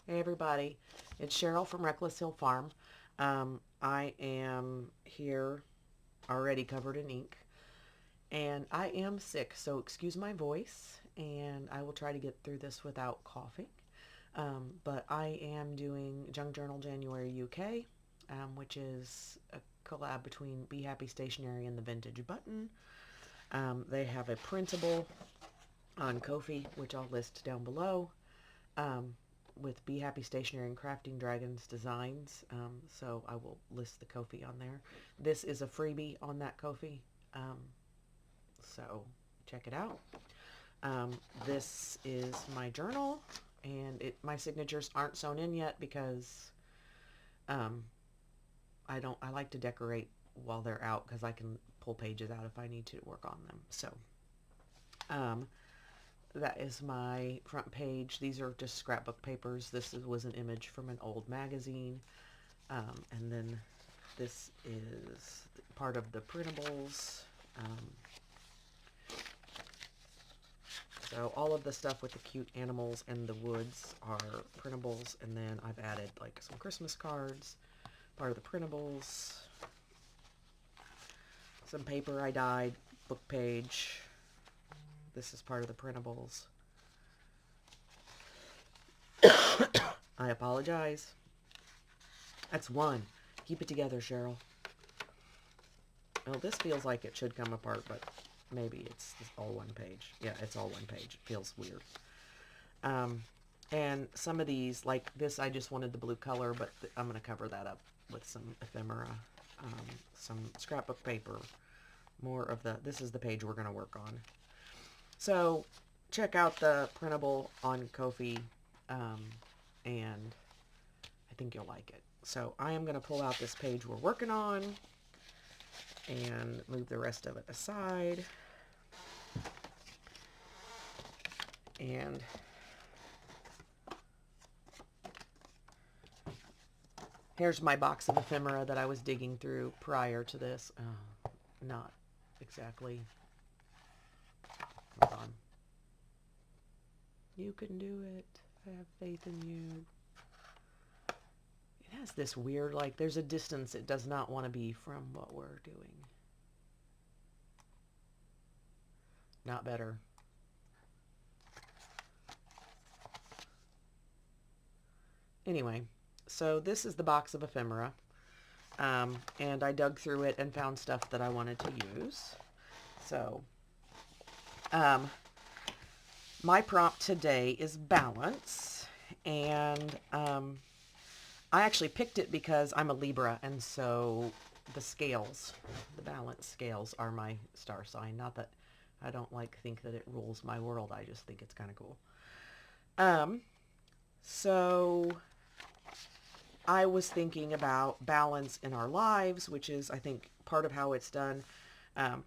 Hey everybody, it's Cheryl from Reckless Hill Farm. I am here already covered in ink and I am sick, so excuse my voice and I will try to get through this without coughing. But I am doing Junk Journal January UK, which is a collab between Bee Happy Stationery and the Vintage Button. They have a printable on Ko-fi, which I'll list down below. Um, with Bee Happy Stationery and Crafting Dragons designs. So I will list the Ko-fi on there. This is a freebie on that Ko-fi. So check it out. This is my journal, and my signatures aren't sewn in yet because um, I like to decorate while they're out because I can pull pages out if I need to work on them. So um, that is my front page. These are just scrapbook papers. Was an image from an old magazine. And then this is part of the printables. So all of the stuff with the cute animals and the woods are printables. And then I've added like some Christmas cards, part of the printables, some paper I dyed, book page. This is part of the printables. I apologize. That's one. Keep it together, Cheryl. Well, this feels like it should come apart, but maybe it's all one page. Yeah, it's all one page. It feels weird. And some of these, like this, I just wanted the blue color, but I'm going to cover that up with some ephemera, some scrapbook paper, more of this is the page we're going to work on. So check out the printable on Ko-fi, and I think you'll like it. So I am going to pull out this page we're working on and move the rest of it aside. And here's my box of ephemera that I was digging through prior to this. Not exactly. Hold on. You can do it. I have faith in you. It has this weird, like, there's a distance it does not want to be from what we're doing. Not better. Anyway, so this is the box of ephemera. And I dug through it and found stuff that I wanted to use. So, my prompt today is balance. And I actually picked it because I'm a Libra, and so the scales, the balance scales, are my star sign. Not that I don't think that it rules my world. I just think it's kind of cool. So I was thinking about balance in our lives, which is, I think, part of how it's done.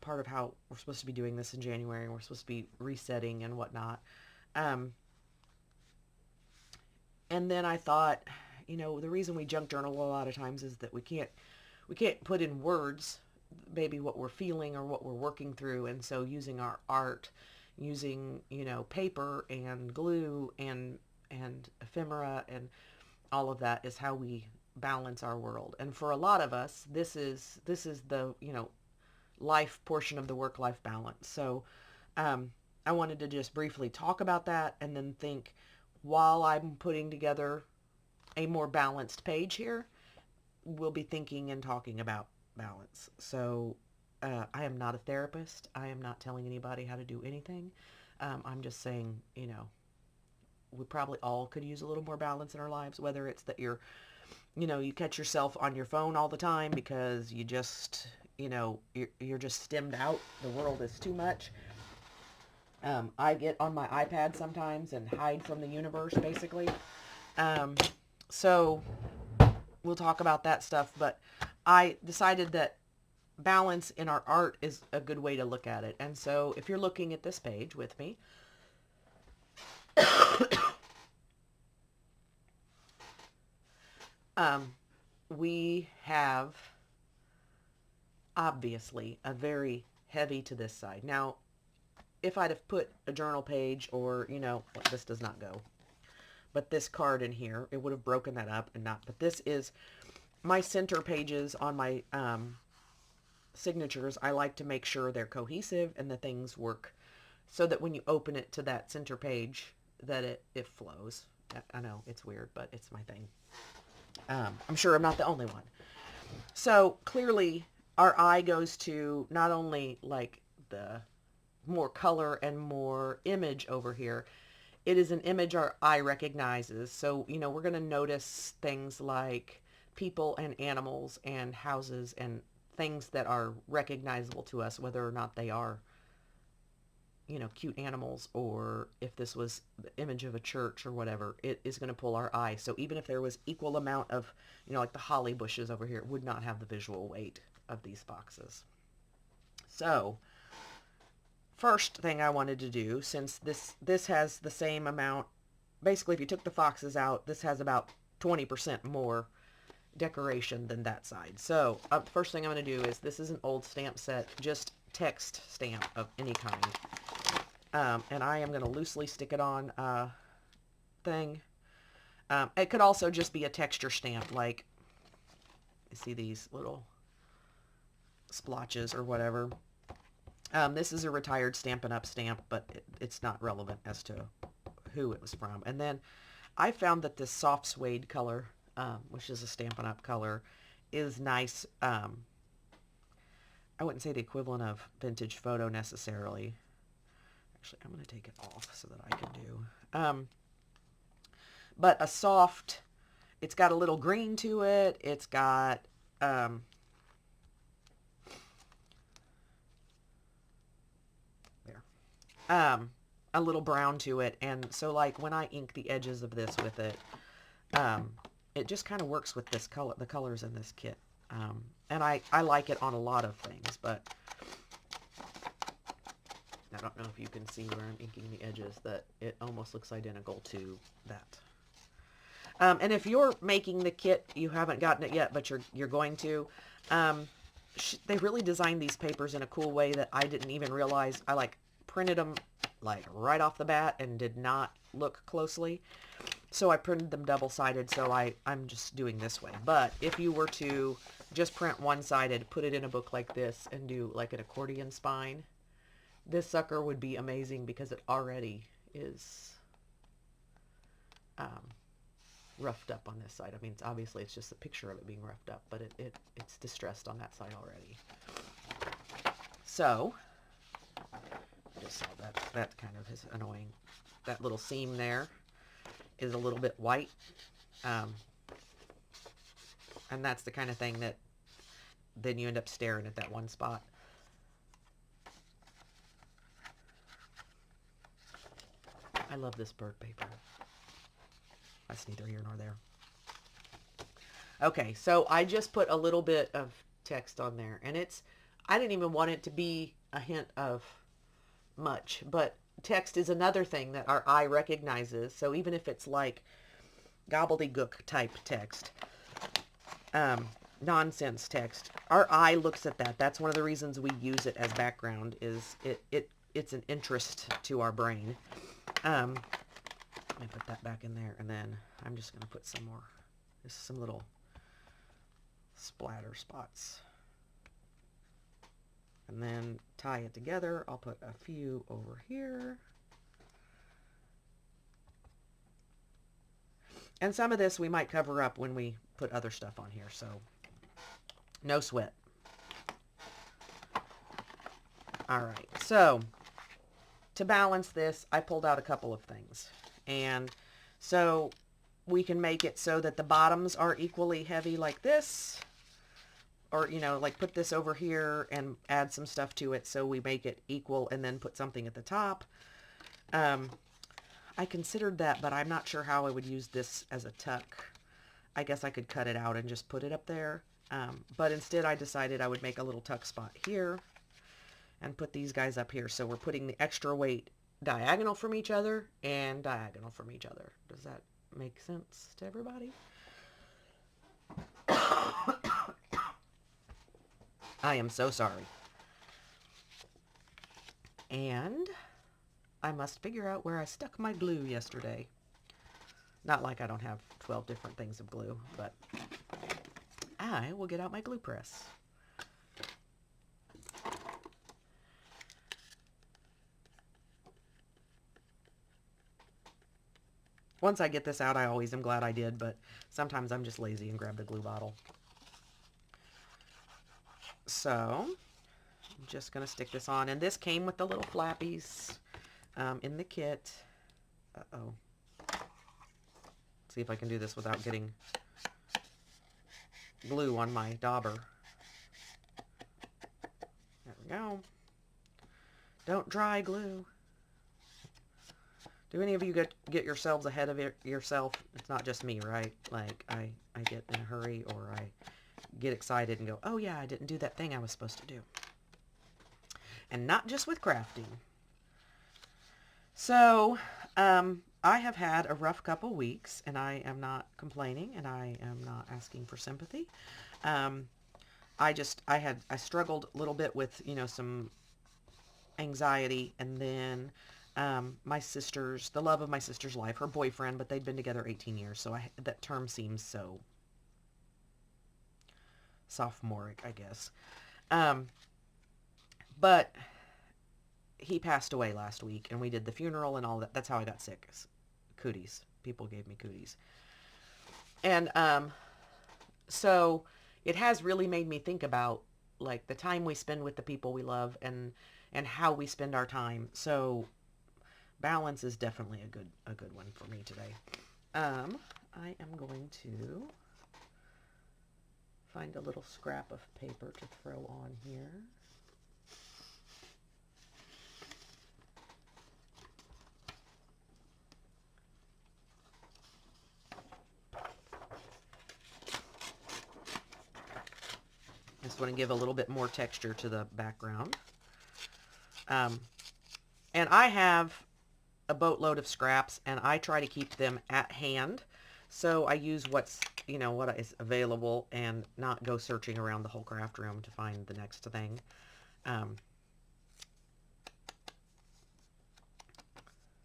Part of how we're supposed to be doing this in January, and we're supposed to be resetting and whatnot. And then I thought, the reason we junk journal a lot of times is that we can't put in words maybe what we're feeling or what we're working through, and so using our art, using paper and glue and ephemera and all of that is how we balance our world. And for a lot of us, this is the life portion of the work-life balance. So I wanted to just briefly talk about that, and then think, while I'm putting together a more balanced page here, we'll be thinking and talking about balance. So I am not a therapist. I am not telling anybody how to do anything. I'm just saying, we probably all could use a little more balance in our lives, whether it's that you catch yourself on your phone all the time because you just, you're just stemmed out. The world is too much. I get on my iPad sometimes and hide from the universe, basically. So we'll talk about that stuff, but I decided that balance in our art is a good way to look at it. And so if you're looking at this page with me, we have obviously a very heavy to this side. Now, if I'd have put a journal page or, this does not go. but this card in here, it would have broken that up and not. But this is my center pages on my signatures. I like to make sure they're cohesive and the things work so that when you open it to that center page, that it flows. I know it's weird, but it's my thing. I'm sure I'm not the only one. So clearly our eye goes to not only like the more color and more image over here, it is an image our eye recognizes. So, you know, we're going to notice things like people and animals and houses and things that are recognizable to us, whether or not they are, you know, cute animals, or if this was the image of a church or whatever, it is going to pull our eye. So even if there was equal amount of, you know, like the holly bushes over here, it would not have the visual weight of these boxes. So first thing I wanted to do, since this has the same amount, basically if you took the foxes out, this has about 20% more decoration than that side. So the first thing I'm going to do is, this is an old stamp set, just text stamp of any kind. And I am going to loosely stick it on a thing. It could also just be a texture stamp, like you see these little splotches or whatever. This is a retired Stampin' Up! Stamp, but it's not relevant as to who it was from. And then I found that this soft suede color, which is a Stampin' Up! Color, is nice. I wouldn't say the equivalent of vintage photo necessarily. Actually, I'm going to take it off so that I can do. But a soft, it's got a little green to it. It's got, there. A little brown to it. And so like when I ink the edges of this with it, it just kind of works with this color, the colors in this kit. And I like it on a lot of things, but I don't know if you can see where I'm inking the edges, that it almost looks identical to that. And if you're making the kit, you haven't gotten it yet, but you're going to, they really designed these papers in a cool way that I didn't even realize. I like printed them like right off the bat and did not look closely. So I printed them double-sided, so I'm just doing this way. But if you were to just print one-sided, put it in a book like this, and do like an accordion spine, this sucker would be amazing because it already is roughed up on this side. I mean, obviously it's just a picture of it being roughed up, but it's distressed on that side already. So, just saw that kind of is annoying. That little seam there is a little bit white. And that's the kind of thing that then you end up staring at that one spot. I love this bird paper. That's neither here nor there. Okay, so I just put a little bit of text on there, and I didn't even want it to be a hint of much, but text is another thing that our eye recognizes. So even if it's like gobbledygook type text, nonsense text, our eye looks at that. That's one of the reasons we use it as background, is it's an interest to our brain. Let me put that back in there, and then I'm just going to put some more, just some little splatter spots. And then tie it together. I'll put a few over here. And some of this we might cover up when we put other stuff on here, so no sweat. All right, so to balance this, I pulled out a couple of things. And so we can make it so that the bottoms are equally heavy like this. Or, you know, like put this over here and add some stuff to it so we make it equal, and then put something at the top. I considered that, but I'm not sure how I would use this as a tuck. I guess I could cut it out and just put it up there. But instead I decided I would make a little tuck spot here and put these guys up here. So we're putting the extra weight diagonal from each other and diagonal from each other. Does that make sense to everybody? I am so sorry. And I must figure out where I stuck my glue yesterday. Not like I don't have 12 different things of glue, but I will get out my glue press. Once I get this out, I always am glad I did, but sometimes I'm just lazy and grab the glue bottle. So, I'm just going to stick this on. And this came with the little flappies in the kit. Uh-oh. See if I can do this without getting glue on my dauber. There we go. Don't dry glue. Do any of you get yourselves ahead of yourself? It's not just me, right? Like, I get in a hurry, or I get excited and go, oh yeah, I didn't do that thing I was supposed to do. And not just with crafting. So, I have had a rough couple weeks, and I am not complaining, and I am not asking for sympathy. I struggled a little bit with, you know, some anxiety, and then my sister's, the love of my sister's life, her boyfriend, but they'd been together 18 years, so that term seems so sophomoric, I guess. But he passed away last week, and we did the funeral and all that. That's how I got sick. Cooties. People gave me cooties. And so it has really made me think about, like, the time we spend with the people we love, and how we spend our time. So balance is definitely a good one for me today. I am going to find a little scrap of paper to throw on here. I just want to give a little bit more texture to the background. And I have a boatload of scraps, and I try to keep them at hand. So I use what's, you know, what is available, and not go searching around the whole craft room to find the next thing. And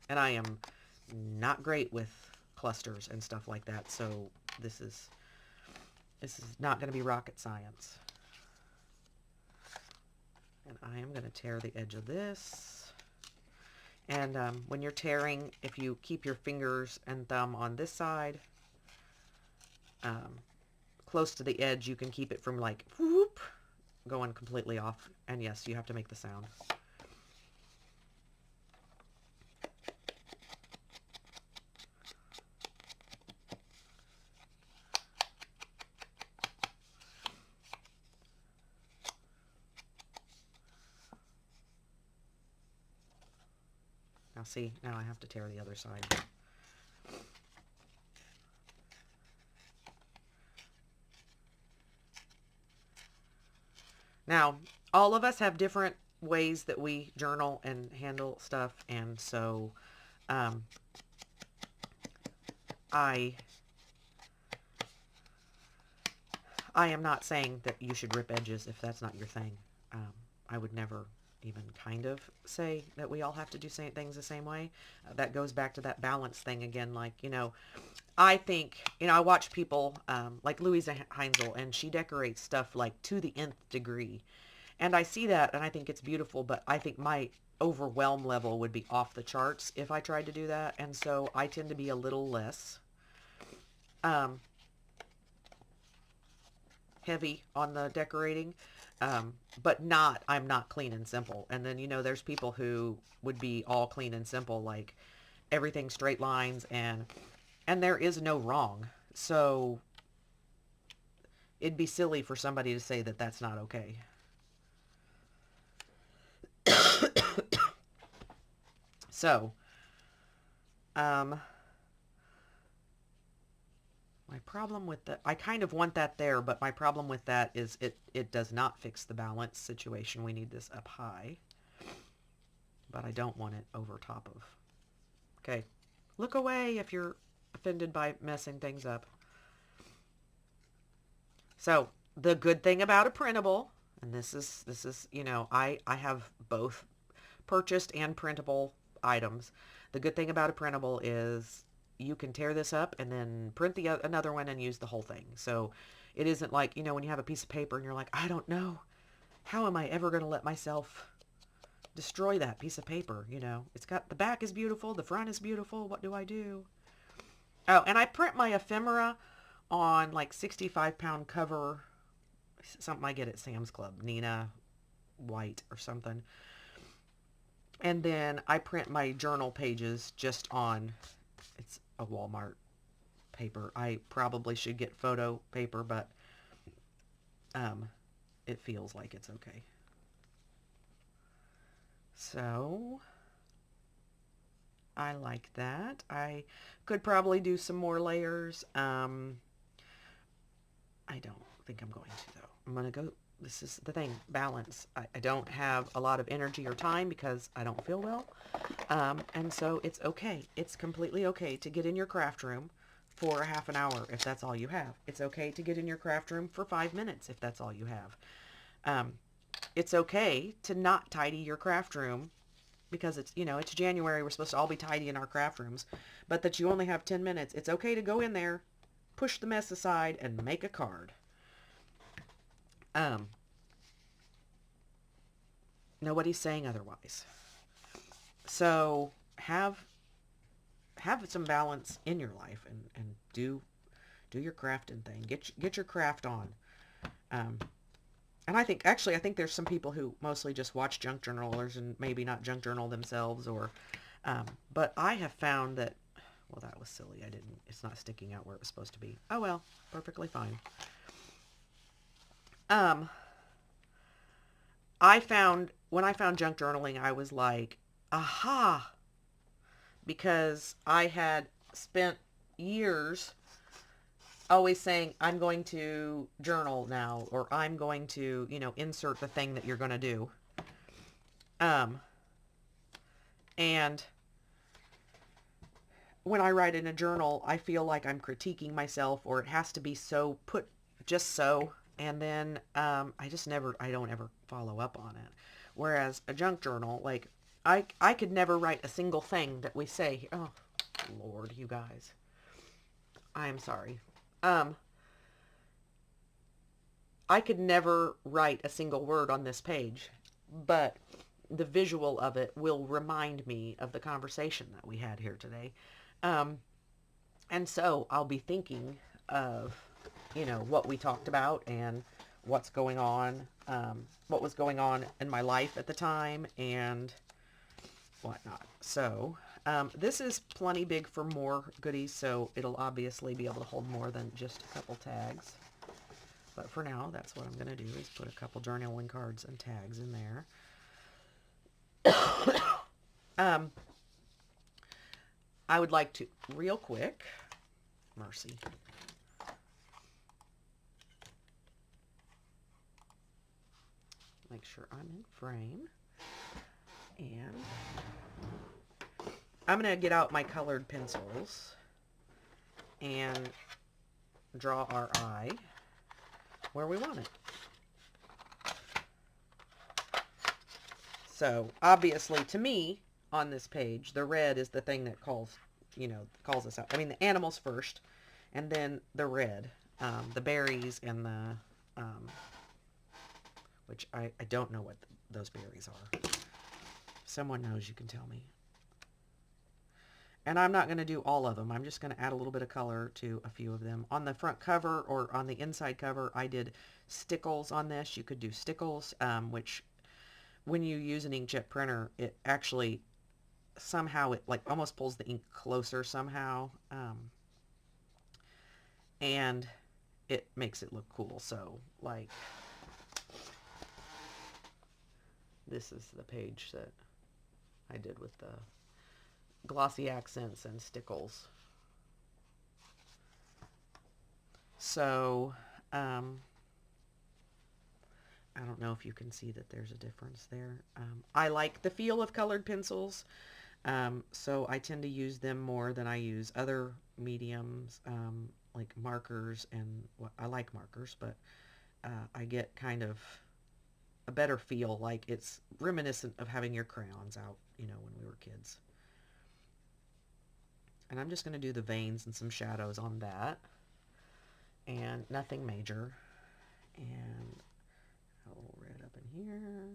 I am not great with clusters and stuff like that, so this is not going to be rocket science. And I am going to tear the edge of this. And when you're tearing, if you keep your fingers and thumb on this side, close to the edge, you can keep it from, like, whoop, going completely off. And yes, you have to make the sound. Now see, now I have to tear the other side. Now, all of us have different ways that we journal and handle stuff, and so I am not saying that you should rip edges if that's not your thing. I would never even kind of say that we all have to do things the same way. That goes back to that balance thing again. Like, you know, I think, you know, I watch people like Louisa Heinzel, and she decorates stuff like to the nth degree. And I see that, and I think it's beautiful, but I think my overwhelm level would be off the charts if I tried to do that. And so I tend to be a little less heavy on the decorating. But I'm not clean and simple. And then, you know, there's people who would be all clean and simple, like everything straight lines, and there is no wrong. So it'd be silly for somebody to say that that's not okay. So, my problem with that, I kind of want that there, but my problem with that is it does not fix the balance situation. We need this up high, but I don't want it over top of. Okay, look away if you're offended by messing things up. So the good thing about a printable, and this is, you know, I have both purchased and printable items. The good thing about a printable is you can tear this up and then print another one and use the whole thing. So it isn't like, you know, when you have a piece of paper and you're like, I don't know, how am I ever going to let myself destroy that piece of paper? You know, it's got, the back is beautiful, the front is beautiful. What do I do? Oh, and I print my ephemera on like 65-pound cover, something I get at Sam's Club, Nina White or something. And then I print my journal pages just on, it's a Walmart paper. I probably should get photo paper, but it feels like it's okay. So I like that. I could probably do some more layers. I don't think I'm going to, though. I'm going to go, this is the thing, balance. I don't have a lot of energy or time because I don't feel well. And so it's okay. It's completely okay to get in your craft room for a half an hour if that's all you have. It's okay to get in your craft room for 5 minutes if that's all you have. It's okay to not tidy your craft room because it's, you know, it's January. We're supposed to all be tidy in our craft rooms, but that you only have 10 minutes. It's okay to go in there, push the mess aside, and make a card. Nobody's saying otherwise. So have some balance in your life and do your crafting thing. Get your craft on. And I think there's some people who mostly just watch junk journalers and maybe not junk journal themselves, or, but I have found that, well, that was silly. It's not sticking out where it was supposed to be. Oh well, perfectly fine. When I found junk journaling, I was like, aha, because I had spent years always saying, I'm going to journal now, or I'm going to, you know, insert the thing that you're going to do. And when I write in a journal, I feel like I'm critiquing myself, or it has to be so put just so. And then I don't ever follow up on it. Whereas a junk journal, like, I could never write a single thing that we say. Oh, Lord, you guys. I am sorry. I could never write a single word on this page, but the visual of it will remind me of the conversation that we had here today. And so I'll be thinking of, you know, what we talked about and what's going on, what was going on in my life at the time and whatnot. So this is plenty big for more goodies, so it'll obviously be able to hold more than just a couple tags. But for now, that's what I'm going to do, is put a couple journaling cards and tags in there. I would like to, real quick, mercy, make sure I'm in frame, and I'm going to get out my colored pencils and draw our eye where we want it. So obviously, to me, on this page, the red is the thing that calls us out. I mean, the animals first, and then the red, the berries and the, which I don't know what those berries are. If someone knows, you can tell me. And I'm not going to do all of them. I'm just going to add a little bit of color to a few of them. On the front cover or on the inside cover, I did stickles on this. You could do stickles, which when you use an inkjet printer, it actually somehow it like almost pulls the ink closer somehow. And it makes it look cool. So like this is the page that I did with the glossy accents and stickles. So, I don't know if you can see that there's a difference there. I like the feel of colored pencils, so I tend to use them more than I use other mediums, like markers, and I like markers, but I get kind of a better feel, like it's reminiscent of having your crayons out, you know, when we were kids. And I'm just going to do the veins and some shadows on that. And nothing major. And a little red up in here.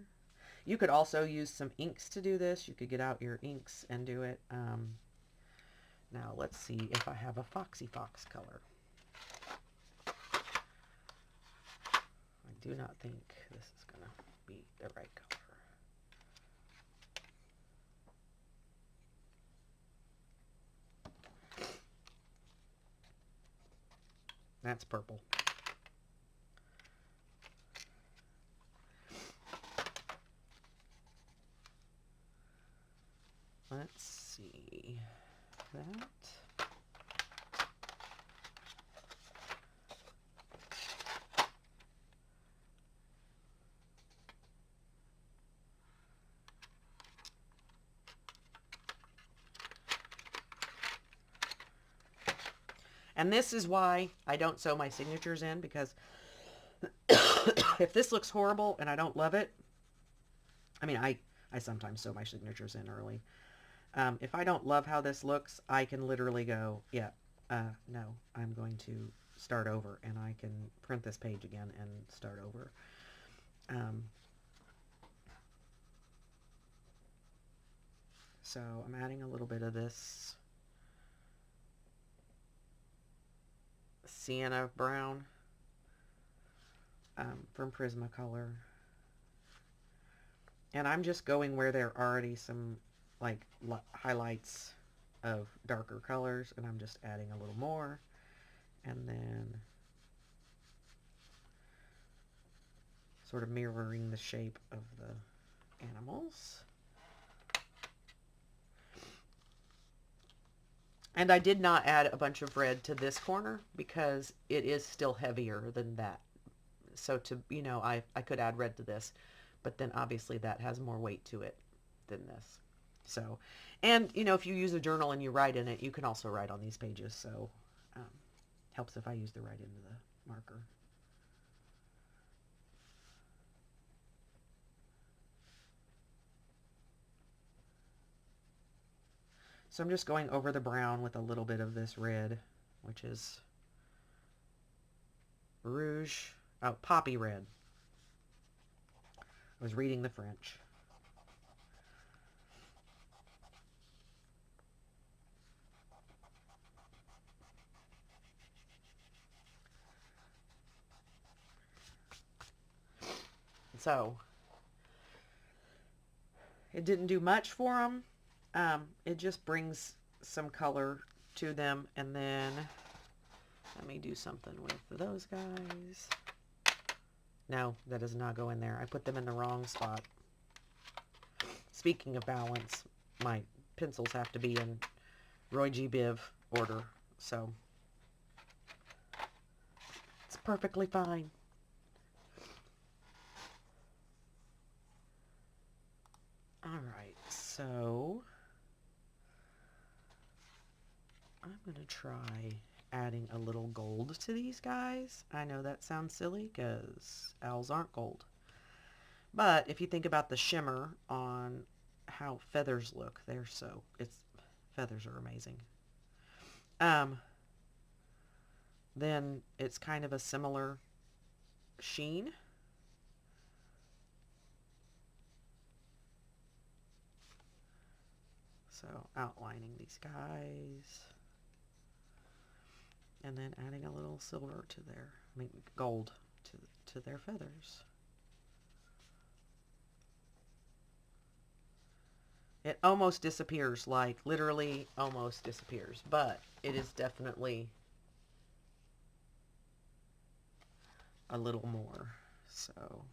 You could also use some inks to do this. You could get out your inks and do it. Now let's see if I have a Foxy Fox color. I do not think this is going to be the right color. That's purple. Let's see that. And this is why I don't sew my signatures in, because if this looks horrible and I don't love it, I mean, I sometimes sew my signatures in early. If I don't love how this looks, I can literally go, yeah, no, I'm going to start over, and I can print this page again and start over. So I'm adding a little bit of this sienna brown from Prismacolor. And I'm just going where there are already some like highlights of darker colors, and I'm just adding a little more, and then sort of mirroring the shape of the animals. And I did not add a bunch of red to this corner because it is still heavier than that. So to, you know, I could add red to this, but then obviously that has more weight to it than this. So, and you know, if you use a journal and you write in it, you can also write on these pages. So helps if I use the right end of the marker. So I'm just going over the brown with a little bit of this red, which is rouge, oh, poppy red. I was reading the French. So it didn't do much for them. It just brings some color to them. And then let me do something with those guys. No, that does not go in there. I put them in the wrong spot. Speaking of balance, my pencils have to be in Roy G. Biv order, so it's perfectly fine. Alright, so I'm going to try adding a little gold to these guys. I know that sounds silly because owls aren't gold. But if you think about the shimmer on how feathers look, feathers are amazing. Then it's kind of a similar sheen. So outlining these guys. And then adding a little silver to gold to their feathers. It almost disappears, like literally almost disappears, but it is definitely a little more. So,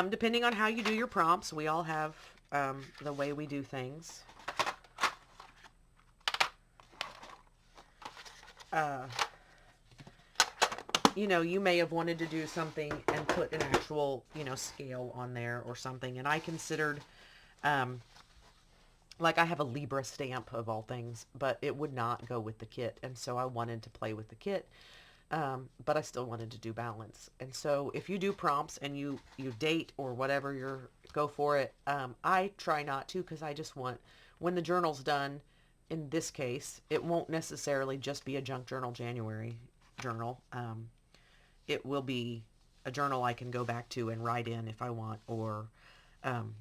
depending on how you do your prompts, we all have the way we do things. You know, you may have wanted to do something and put an actual, you know, scale on there or something. And I considered Like I have a Libra stamp of all things, but it would not go with the kit. And so I wanted to play with the kit. But I still wanted to do balance. And so if you do prompts and you date or whatever, go for it. I try not to, because I just want, when the journal's done, in this case, it won't necessarily just be a junk journal January journal. It will be a journal I can go back to and write in if I want, um,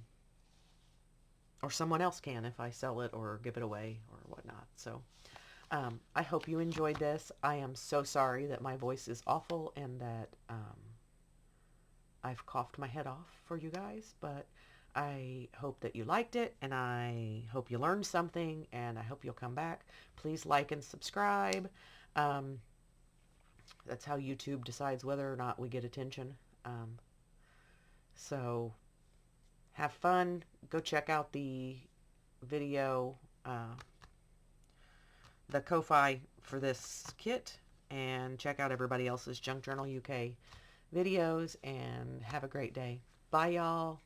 or someone else can if I sell it or give it away or whatnot. So I hope you enjoyed this. I am so sorry that my voice is awful and that I've coughed my head off for you guys, but I hope that you liked it, and I hope you learned something, and I hope you'll come back. Please like and subscribe. Um, that's how YouTube decides whether or not we get attention. So have fun. Go check out the video, the Ko-Fi for this kit, and check out everybody else's Junk Journal UK videos, and have a great day. Bye, y'all.